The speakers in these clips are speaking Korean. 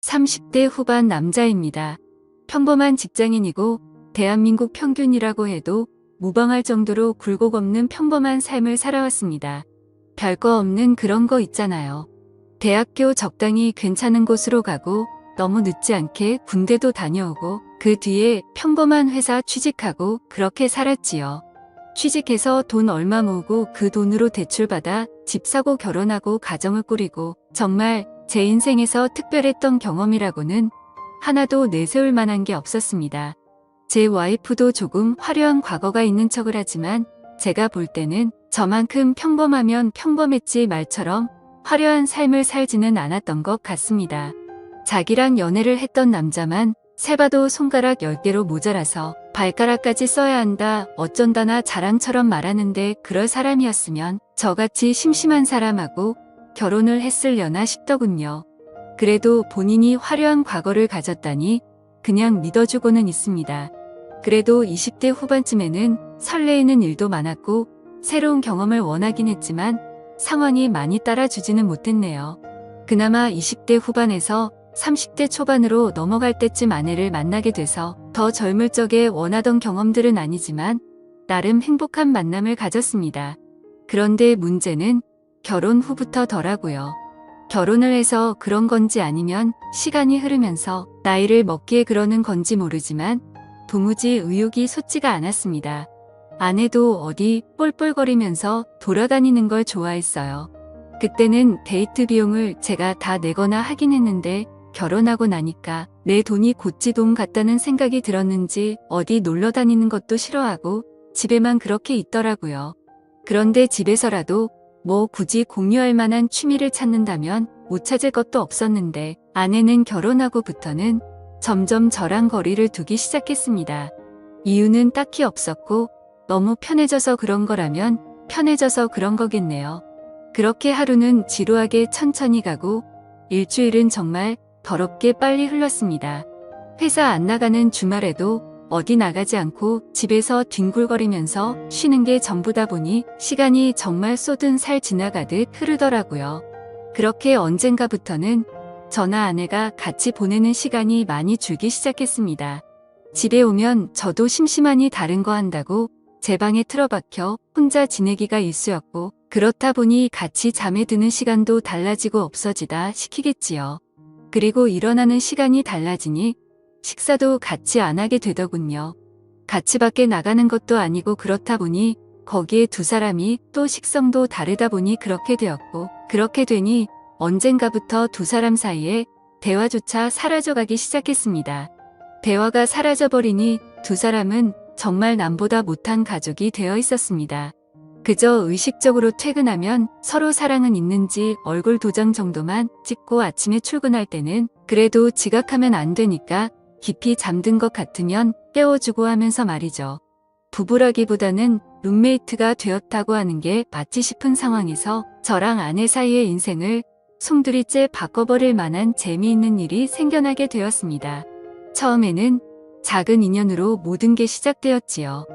30대 후반 남자입니다. 평범한 직장인이고 대한민국 평균이라고 해도 무방할 정도로 굴곡 없는 평범한 삶을 살아왔습니다. 별거 없는 그런 거 있잖아요. 대학교 적당히 괜찮은 곳으로 가고 너무 늦지 않게 군대도 다녀오고 그 뒤에 평범한 회사 취직하고 그렇게 살았지요. 취직해서 돈 얼마 모으고 그 돈으로 대출받아 집 사고 결혼하고 가정을 꾸리고 정말 제 인생에서 특별했던 경험이라고는 하나도 내세울 만한 게 없었습니다. 제 와이프도 조금 화려한 과거가 있는 척을 하지만 제가 볼 때는 저만큼 평범하면 평범했지 말처럼 화려한 삶을 살지는 않았던 것 같습니다. 자기랑 연애를 했던 남자만 세봐도 손가락 10개로 모자라서 발가락까지 써야 한다 어쩐다나 자랑처럼 말하는데 그럴 사람이었으면 저같이 심심한 사람하고 결혼을 했으려나 싶더군요. 그래도 본인이 화려한 과거를 가졌다니 그냥 믿어주고는 있습니다. 그래도 20대 후반쯤에는 설레이는 일도 많았고 새로운 경험을 원하긴 했지만 상황이 많이 따라주지는 못했네요. 그나마 20대 후반에서 30대 초반으로 넘어갈 때쯤 아내를 만나게 돼서 더 젊을 적에 원하던 경험들은 아니지만 나름 행복한 만남을 가졌습니다. 그런데 문제는 결혼 후부터더라고요. 결혼을 해서 그런 건지 아니면 시간이 흐르면서 나이를 먹기에 그러는 건지 모르지만 도무지 의욕이 솟지가 않았습니다. 아내도 어디 뻘뻘거리면서 돌아다니는 걸 좋아했어요. 그때는 데이트 비용을 제가 다 내거나 하긴 했는데 결혼하고 나니까 내 돈이 곧지돈 같다는 생각이 들었는지 어디 놀러 다니는 것도 싫어하고 집에만 그렇게 있더라고요. 그런데 집에서라도 뭐 굳이 공유할 만한 취미를 찾는다면 못 찾을 것도 없었는데 아내는 결혼하고부터는 점점 저랑 거리를 두기 시작했습니다. 이유는 딱히 없었고 너무 편해져서 그런 거라면 편해져서 그런 거겠네요. 그렇게 하루는 지루하게 천천히 가고 일주일은 정말 더럽게 빨리 흘렀습니다. 회사 안 나가는 주말에도 어디 나가지 않고 집에서 뒹굴거리면서 쉬는 게 전부다 보니 시간이 정말 쏟은 살 지나가듯 흐르더라고요. 그렇게 언젠가부터는 저나 아내가 같이 보내는 시간이 많이 줄기 시작했습니다. 집에 오면 저도 심심하니 다른 거 한다고 제 방에 틀어박혀 혼자 지내기가 일쑤였고 그렇다 보니 같이 잠에 드는 시간도 달라지고 없어지다 시키겠지요. 그리고 일어나는 시간이 달라지니 식사도 같이 안 하게 되더군요. 같이 밖에 나가는 것도 아니고 그렇다 보니 거기에 두 사람이 또 식성도 다르다 보니 그렇게 되었고 그렇게 되니 언젠가부터 두 사람 사이에 대화조차 사라져가기 시작했습니다. 대화가 사라져버리니 두 사람은 정말 남보다 못한 가족이 되어 있었습니다. 그저 의식적으로 퇴근하면 서로 사랑은 있는지 얼굴 도장 정도만 찍고 아침에 출근할 때는 그래도 지각하면 안 되니까 깊이 잠든 것 같으면 깨워주고 하면서 말이죠. 부부라기보다는 룸메이트가 되었다고 하는 게 맞지 싶은 상황에서 저랑 아내 사이의 인생을 송두리째 바꿔버릴 만한 재미있는 일이 생겨나게 되었습니다. 처음에는 작은 인연으로 모든 게 시작되었지요.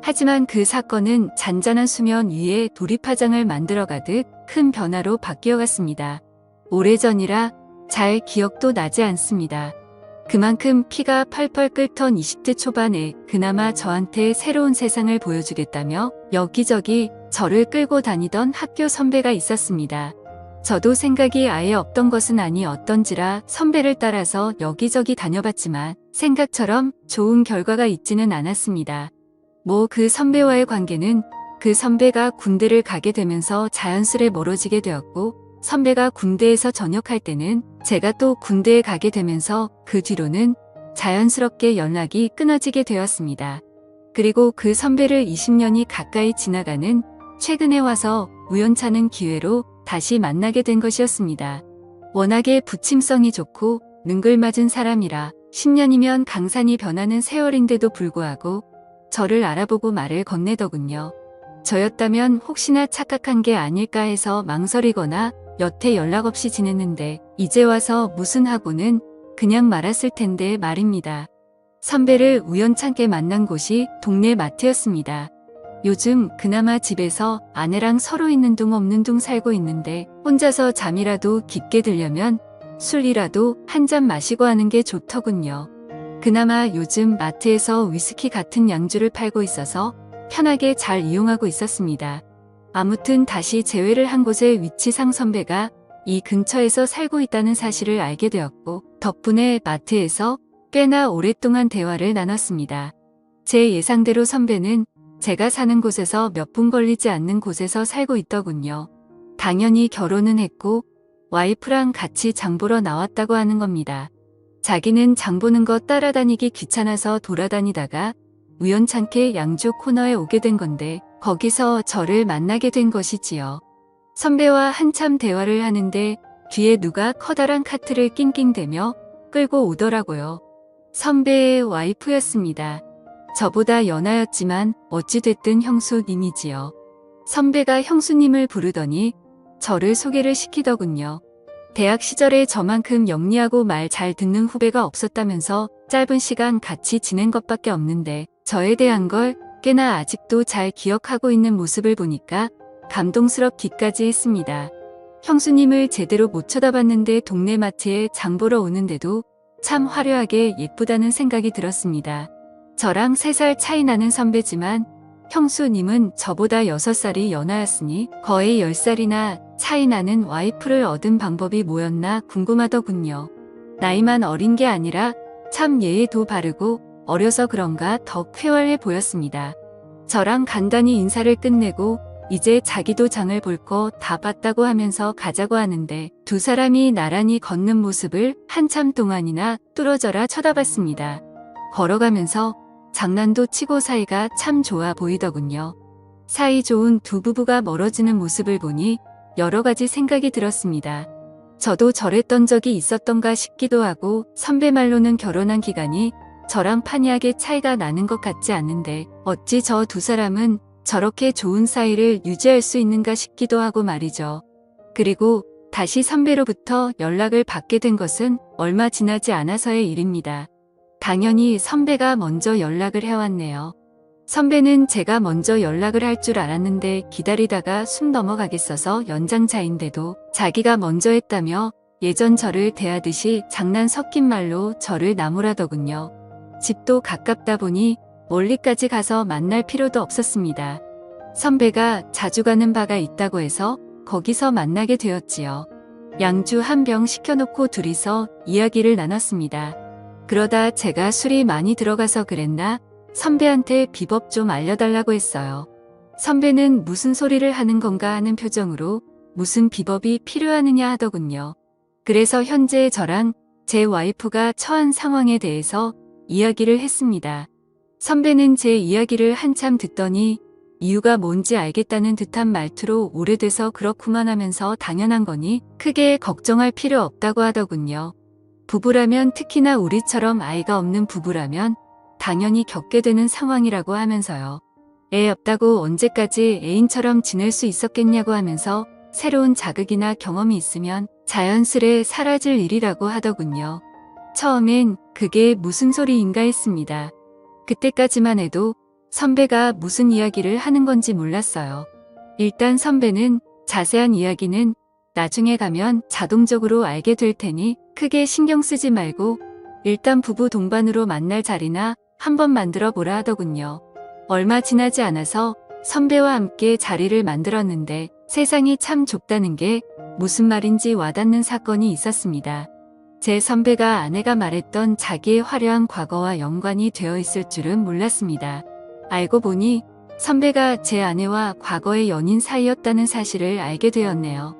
하지만 그 사건은 잔잔한 수면 위에 도리파장을 만들어가듯 큰 변화로 바뀌어갔습니다. 오래전이라 잘 기억도 나지 않습니다. 그만큼 피가 펄펄 끓던 20대 초반에 그나마 저한테 새로운 세상을 보여주겠다며 여기저기 저를 끌고 다니던 학교 선배가 있었습니다. 저도 생각이 아예 없던 것은 아니었던지라 선배를 따라서 여기저기 다녀봤지만 생각처럼 좋은 결과가 있지는 않았습니다. 뭐 그 선배와의 관계는 그 선배가 군대를 가게 되면서 자연스레 멀어지게 되었고 선배가 군대에서 전역할 때는 제가 또 군대에 가게 되면서 그 뒤로는 자연스럽게 연락이 끊어지게 되었습니다. 그리고 그 선배를 20년이 가까이 지나가는 최근에 와서 우연찮은 기회로 다시 만나게 된 것이었습니다. 워낙에 부침성이 좋고 능글맞은 사람이라 10년이면 강산이 변하는 세월인데도 불구하고 저를 알아보고 말을 건네더군요. 저였다면 혹시나 착각한 게 아닐까 해서 망설이거나 여태 연락 없이 지냈는데 이제 와서 무슨 하고는 그냥 말았을 텐데 말입니다. 선배를 우연찮게 만난 곳이 동네 마트였습니다. 요즘 그나마 집에서 아내랑 서로 있는 둥 없는 둥 살고 있는데 혼자서 잠이라도 깊게 들려면 술이라도 한 잔 마시고 하는 게 좋더군요. 그나마 요즘 마트에서 위스키 같은 양주를 팔고 있어서 편하게 잘 이용하고 있었습니다. 아무튼 다시 재회를 한 곳의 위치상 선배가 이 근처에서 살고 있다는 사실을 알게 되었고 덕분에 마트에서 꽤나 오랫동안 대화를 나눴습니다. 제 예상대로 선배는 제가 사는 곳에서 몇 분 걸리지 않는 곳에서 살고 있더군요. 당연히 결혼은 했고 와이프랑 같이 장 보러 나왔다고 하는 겁니다. 자기는 장 보는 거 따라다니기 귀찮아서 돌아다니다가 우연찮게 양주 코너에 오게 된 건데 거기서 저를 만나게 된 것이지요. 선배와 한참 대화를 하는데 뒤에 누가 커다란 카트를 낑낑대며 끌고 오더라고요. 선배의 와이프였습니다. 저보다 연하였지만 어찌됐든 형수님이지요. 선배가 형수님을 부르더니 저를 소개를 시키더군요. 대학 시절에 저만큼 영리하고 말 잘 듣는 후배가 없었다면서 짧은 시간 같이 지낸 것밖에 없는데 저에 대한 걸 꽤나 아직도 잘 기억하고 있는 모습을 보니까 감동스럽기까지 했습니다. 형수님을 제대로 못 쳐다봤는데 동네 마트에 장 보러 오는데도 참 화려하게 예쁘다는 생각이 들었습니다. 저랑 3살 차이 나는 선배지만 형수님은 저보다 6살이 연하였으니 거의 10살이나 차이 나는 와이프를 얻은 방법이 뭐였나 궁금하더군요. 나이만 어린 게 아니라 참 예의도 바르고 어려서 그런가 더 쾌활해 보였습니다. 저랑 간단히 인사를 끝내고 이제 자기도 장을 볼 거 다 봤다고 하면서 가자고 하는데 두 사람이 나란히 걷는 모습을 한참 동안이나 뚫어져라 쳐다봤습니다. 걸어가면서 장난도 치고 사이가 참 좋아 보이더군요. 사이 좋은 두 부부가 멀어지는 모습을 보니 여러 가지 생각이 들었습니다. 저도 저랬던 적이 있었던가 싶기도 하고 선배 말로는 결혼한 기간이 저랑 판이하게 차이가 나는 것 같지 않은데 어찌 저 두 사람은 저렇게 좋은 사이를 유지할 수 있는가 싶기도 하고 말이죠. 그리고 다시 선배로부터 연락을 받게 된 것은 얼마 지나지 않아서의 일입니다. 당연히 선배가 먼저 연락을 해왔네요. 선배는 제가 먼저 연락을 할 줄 알았는데 기다리다가 숨 넘어가겠어서 연장자인데도 자기가 먼저 했다며 예전 저를 대하듯이 장난 섞인 말로 저를 나무라더군요. 집도 가깝다 보니 멀리까지 가서 만날 필요도 없었습니다. 선배가 자주 가는 바가 있다고 해서 거기서 만나게 되었지요. 양주 한 병 시켜놓고 둘이서 이야기를 나눴습니다. 그러다 제가 술이 많이 들어가서 그랬나 선배한테 비법 좀 알려달라고 했어요. 선배는 무슨 소리를 하는 건가 하는 표정으로 무슨 비법이 필요하느냐 하더군요. 그래서 현재 저랑 제 와이프가 처한 상황에 대해서 이야기를 했습니다. 선배는 제 이야기를 한참 듣더니 이유가 뭔지 알겠다는 듯한 말투로 오래돼서 그렇구만 하면서 당연한 거니 크게 걱정할 필요 없다고 하더군요. 부부라면 특히나 우리처럼 아이가 없는 부부라면 당연히 겪게 되는 상황이라고 하면서요. 애 없다고 언제까지 애인처럼 지낼 수 있었겠냐고 하면서 새로운 자극이나 경험이 있으면 자연스레 사라질 일이라고 하더군요. 처음엔 그게 무슨 소리인가 했습니다. 그때까지만 해도 선배가 무슨 이야기를 하는 건지 몰랐어요. 일단 선배는 자세한 이야기는 나중에 가면 자동적으로 알게 될 테니 크게 신경 쓰지 말고 일단 부부 동반으로 만날 자리나 한번 만들어 보라 하더군요. 얼마 지나지 않아서 선배와 함께 자리를 만들었는데 세상이 참 좁다는 게 무슨 말인지 와닿는 사건이 있었습니다. 제 선배가 아내가 말했던 자기의 화려한 과거와 연관이 되어 있을 줄은 몰랐습니다. 알고 보니 선배가 제 아내와 과거의 연인 사이였다는 사실을 알게 되었네요.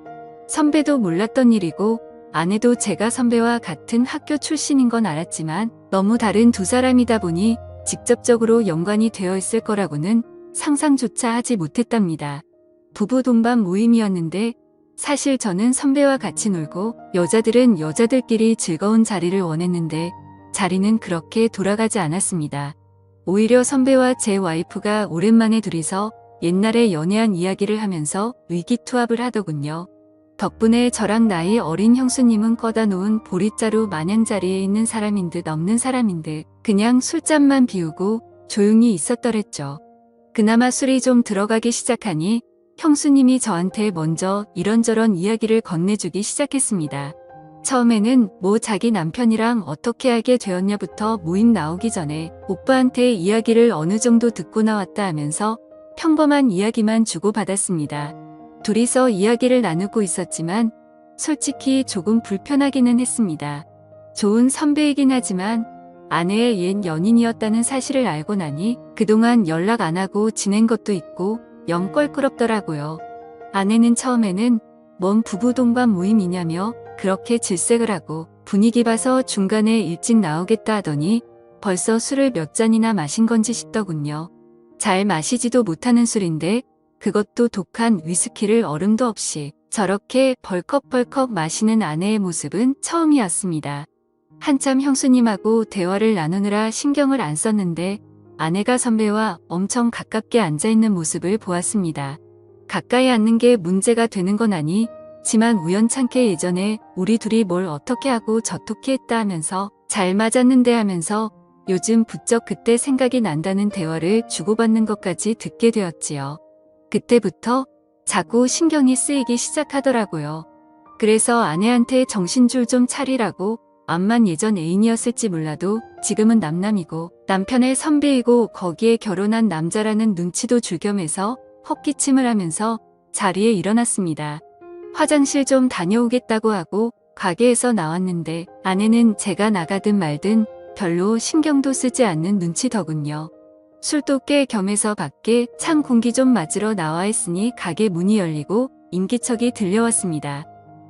선배도 몰랐던 일이고 아내도 제가 선배와 같은 학교 출신인 건 알았지만 너무 다른 두 사람이다 보니 직접적으로 연관이 되어 있을 거라고는 상상조차 하지 못했답니다. 부부 동반 모임이었는데 사실 저는 선배와 같이 놀고 여자들은 여자들끼리 즐거운 자리를 원했는데 자리는 그렇게 돌아가지 않았습니다. 오히려 선배와 제 와이프가 오랜만에 둘이서 옛날에 연애한 이야기를 하면서 의기투합을 하더군요. 덕분에 저랑 나이 어린 형수님은 꺼다 놓은 보릿자루 마냥 자리에 있는 사람인 듯 없는 사람인 듯 그냥 술잔만 비우고 조용히 있었더랬죠. 그나마 술이 좀 들어가기 시작하니 형수님이 저한테 먼저 이런저런 이야기를 건네주기 시작했습니다. 처음에는 뭐 자기 남편이랑 어떻게 알게 되었냐부터 모임 나오기 전에 오빠한테 이야기를 어느 정도 듣고 나왔다 하면서 평범한 이야기만 주고받았습니다. 둘이서 이야기를 나누고 있었지만 솔직히 조금 불편하기는 했습니다. 좋은 선배이긴 하지만 아내의 옛 연인이었다는 사실을 알고 나니 그동안 연락 안 하고 지낸 것도 있고 영 껄끄럽더라고요. 아내는 처음에는 뭔 부부 동반 모임이냐며 그렇게 질색을 하고 분위기 봐서 중간에 일찍 나오겠다 하더니 벌써 술을 몇 잔이나 마신 건지 싶더군요. 잘 마시지도 못하는 술인데 그것도 독한 위스키를 얼음도 없이 저렇게 벌컥벌컥 마시는 아내의 모습은 처음이었습니다. 한참 형수님하고 대화를 나누느라 신경을 안 썼는데 아내가 선배와 엄청 가깝게 앉아있는 모습을 보았습니다. 가까이 앉는 게 문제가 되는 건 아니지만 우연찮게 예전에 우리 둘이 뭘 어떻게 하고 저떻게 했다 하면서 잘 맞았는데 하면서 요즘 부쩍 그때 생각이 난다는 대화를 주고받는 것까지 듣게 되었지요. 그때부터 자꾸 신경이 쓰이기 시작하더라고요. 그래서 아내한테 정신줄 좀 차리라고 암만 예전 애인이었을지 몰라도 지금은 남남이고 남편의 선배이고 거기에 결혼한 남자라는 눈치도 줄겸해서 헛기침을 하면서 자리에 일어났습니다. 화장실 좀 다녀오겠다고 하고 가게에서 나왔는데 아내는 제가 나가든 말든 별로 신경도 쓰지 않는 눈치더군요. 술도 꽤 겸해서 밖에 찬 공기 좀 맞으러 나와 있으니 가게 문이 열리고 인기척이 들려왔습니다.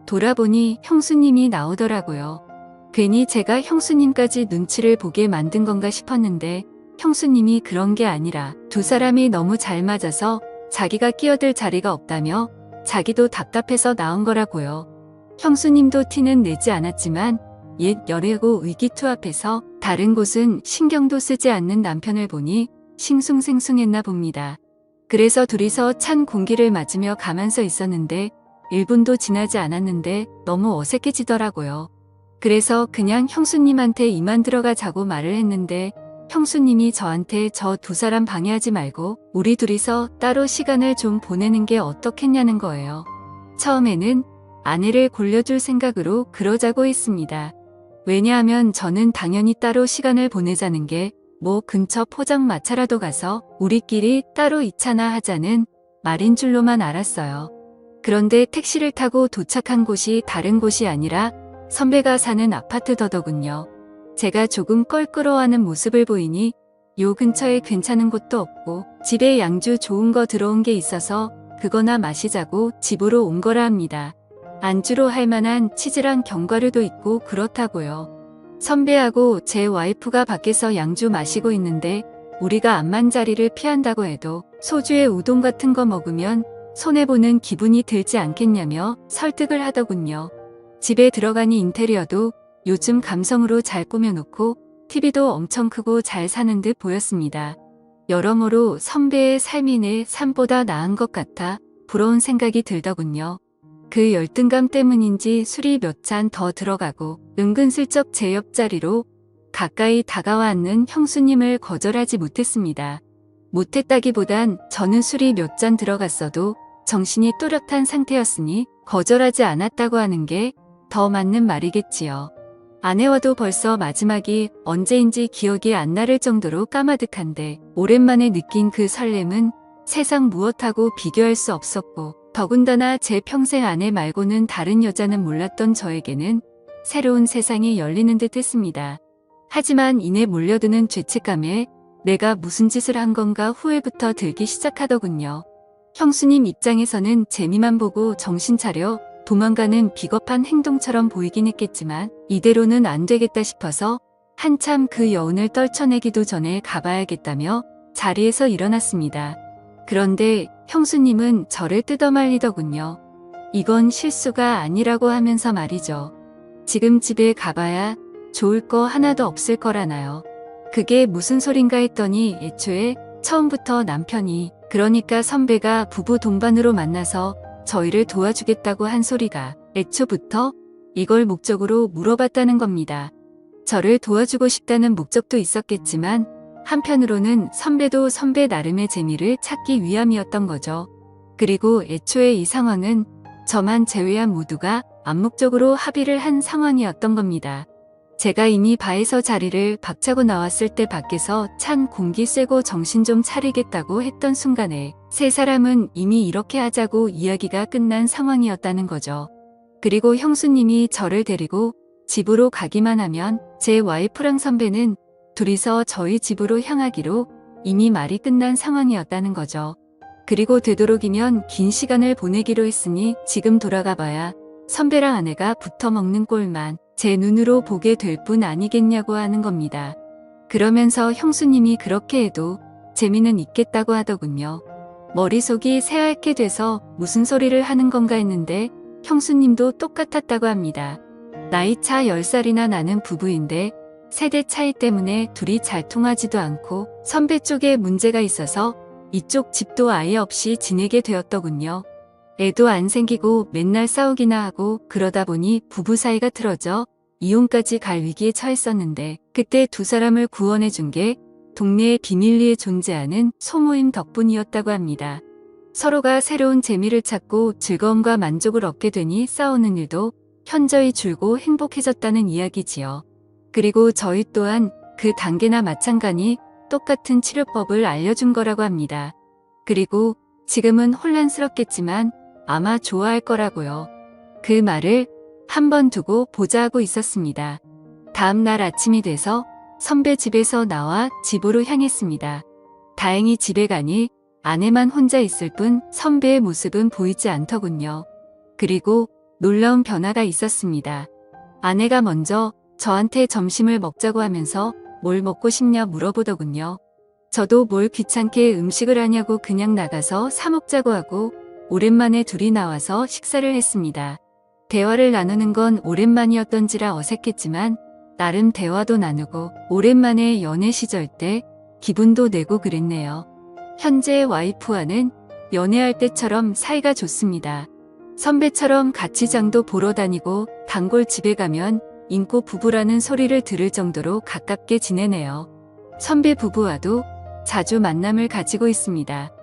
돌아보니 형수님이 나오더라고요. 괜히 제가 형수님까지 눈치를 보게 만든 건가 싶었는데 형수님이 그런 게 아니라 두 사람이 너무 잘 맞아서 자기가 끼어들 자리가 없다며 자기도 답답해서 나온 거라고요. 형수님도 티는 내지 않았지만 옛 열애고 의기투합해서 다른 곳은 신경도 쓰지 않는 남편을 보니 싱숭생숭했나 봅니다. 그래서 둘이서 찬 공기를 맞으며 가만 서 있었는데 1분도 지나지 않았는데 너무 어색해지더라고요. 그래서 그냥 형수님한테 이만 들어가자고 말을 했는데 형수님이 저한테 저 두 사람 방해하지 말고 우리 둘이서 따로 시간을 좀 보내는 게 어떻겠냐는 거예요. 처음에는 아내를 골려줄 생각으로 그러자고 했습니다. 왜냐하면 저는 당연히 따로 시간을 보내자는 게 뭐 근처 포장마차라도 가서 우리끼리 따로 2차나 하자는 말인 줄로만 알았어요. 그런데 택시를 타고 도착한 곳이 다른 곳이 아니라 선배가 사는 아파트더더군요. 제가 조금 껄끄러워하는 모습을 보이니 요 근처에 괜찮은 곳도 없고 집에 양주 좋은 거 들어온 게 있어서 그거나 마시자고 집으로 온 거라 합니다. 안주로 할 만한 치즈랑 견과류도 있고 그렇다고요. 선배하고 제 와이프가 밖에서 양주 마시고 있는데 우리가 암만 자리를 피한다고 해도 소주에 우동 같은 거 먹으면 손해보는 기분이 들지 않겠냐며 설득을 하더군요. 집에 들어가니 인테리어도 요즘 감성으로 잘 꾸며놓고 TV도 엄청 크고 잘 사는 듯 보였습니다. 여러모로 선배의 삶이 내 삶보다 나은 것 같아 부러운 생각이 들더군요. 그 열등감 때문인지 술이 몇 잔 더 들어가고 은근슬쩍 제 옆자리로 가까이 다가와 앉는 형수님을 거절하지 못했습니다. 못했다기보단 저는 술이 몇 잔 들어갔어도 정신이 또렷한 상태였으니 거절하지 않았다고 하는 게 더 맞는 말이겠지요. 아내와도 벌써 마지막이 언제인지 기억이 안 나를 정도로 까마득한데 오랜만에 느낀 그 설렘은 세상 무엇하고 비교할 수 없었고 더군다나 제 평생 아내 말고는 다른 여자는 몰랐던 저에게는 새로운 세상이 열리는 듯 했습니다. 하지만 이내 몰려드는 죄책감에 내가 무슨 짓을 한 건가 후회부터 들기 시작하더군요. 형수님 입장에서는 재미만 보고 정신 차려 도망가는 비겁한 행동처럼 보이긴 했겠지만 이대로는 안 되겠다 싶어서 한참 그 여운을 떨쳐내기도 전에 가봐야겠다며 자리에서 일어났습니다. 그런데 형수님은 저를 뜯어말리더군요. 이건 실수가 아니라고 하면서 말이죠. 지금 집에 가봐야 좋을 거 하나도 없을 거라나요. 그게 무슨 소린가 했더니 애초에 처음부터 남편이 그러니까 선배가 부부 동반으로 만나서 저희를 도와주겠다고 한 소리가 애초부터 이걸 목적으로 물어봤다는 겁니다. 저를 도와주고 싶다는 목적도 있었겠지만 한편으로는 선배도 선배 나름의 재미를 찾기 위함이었던 거죠. 그리고 애초에 이 상황은 저만 제외한 모두가 암묵적으로 합의를 한 상황이었던 겁니다. 제가 이미 바에서 자리를 박차고 나왔을 때 밖에서 찬 공기 쐬고 정신 좀 차리겠다고 했던 순간에 세 사람은 이미 이렇게 하자고 이야기가 끝난 상황이었다는 거죠. 그리고 형수님이 저를 데리고 집으로 가기만 하면 제 와이프랑 선배는 둘이서 저희 집으로 향하기로 이미 말이 끝난 상황이었다는 거죠. 그리고 되도록이면 긴 시간을 보내기로 했으니 지금 돌아가 봐야 선배랑 아내가 붙어 먹는 꼴만 제 눈으로 보게 될 뿐 아니겠냐고 하는 겁니다. 그러면서 형수님이 그렇게 해도 재미는 있겠다고 하더군요. 머릿속이 새하얗게 돼서 무슨 소리를 하는 건가 했는데 형수님도 똑같았다고 합니다. 나이차 10살이나 나는 부부인데 세대 차이 때문에 둘이 잘 통하지도 않고 선배 쪽에 문제가 있어서 이쪽 집도 아예 없이 지내게 되었더군요. 애도 안 생기고 맨날 싸우기나 하고 그러다 보니 부부 사이가 틀어져 이혼까지 갈 위기에 처했었는데 그때 두 사람을 구원해 준 게 동네에 비밀리에 존재하는 소모임 덕분이었다고 합니다. 서로가 새로운 재미를 찾고 즐거움과 만족을 얻게 되니 싸우는 일도 현저히 줄고 행복해졌다는 이야기지요. 그리고 저희 또한 그 단계나 마찬가지 똑같은 치료법을 알려준 거라고 합니다. 그리고 지금은 혼란스럽겠지만 아마 좋아할 거라고요. 그 말을 한번 두고 보자 하고 있었습니다. 다음 날 아침이 돼서 선배 집에서 나와 집으로 향했습니다. 다행히 집에 가니 아내만 혼자 있을 뿐 선배의 모습은 보이지 않더군요. 그리고 놀라운 변화가 있었습니다. 아내가 먼저 저한테 점심을 먹자고 하면서 뭘 먹고 싶냐 물어보더군요. 저도 뭘 귀찮게 음식을 하냐고 그냥 나가서 사 먹자고 하고 오랜만에 둘이 나와서 식사를 했습니다. 대화를 나누는 건 오랜만이었던지라 어색했지만 나름 대화도 나누고 오랜만에 연애 시절 때 기분도 내고 그랬네요. 현재 와이프와는 연애할 때처럼 사이가 좋습니다. 선배처럼 같이 장도 보러 다니고 단골 집에 가면 인고 부부라는 소리를 들을 정도로 가깝게 지내네요. 선배 부부와도 자주 만남을 가지고 있습니다.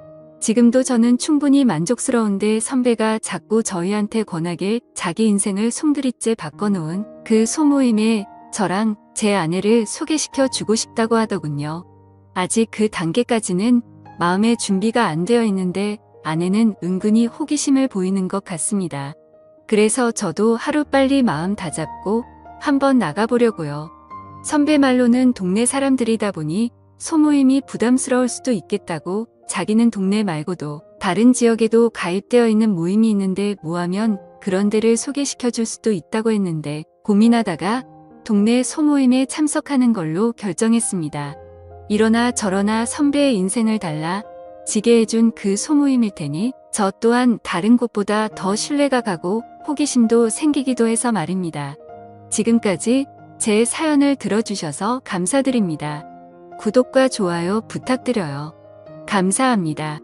지금도 저는 충분히 만족스러운데 선배가 자꾸 저희한테 권하길 자기 인생을 송두리째 바꿔놓은 그 소모임에 저랑 제 아내를 소개시켜 주고 싶다고 하더군요. 아직 그 단계까지는 마음의 준비가 안 되어 있는데 아내는 은근히 호기심을 보이는 것 같습니다. 그래서 저도 하루빨리 마음 다잡고 한번 나가보려고요. 선배 말로는 동네 사람들이다 보니 소모임이 부담스러울 수도 있겠다고 자기는 동네 말고도 다른 지역에도 가입되어 있는 모임이 있는데 뭐하면 그런 데를 소개시켜 줄 수도 있다고 했는데 고민하다가 동네 소모임에 참석하는 걸로 결정했습니다. 이러나 저러나 선배의 인생을 달라지게 해준 그 소모임일 테니 저 또한 다른 곳보다 더 신뢰가 가고 호기심도 생기기도 해서 말입니다. 지금까지 제 사연을 들어주셔서 감사드립니다. 구독과 좋아요 부탁드려요. 감사합니다.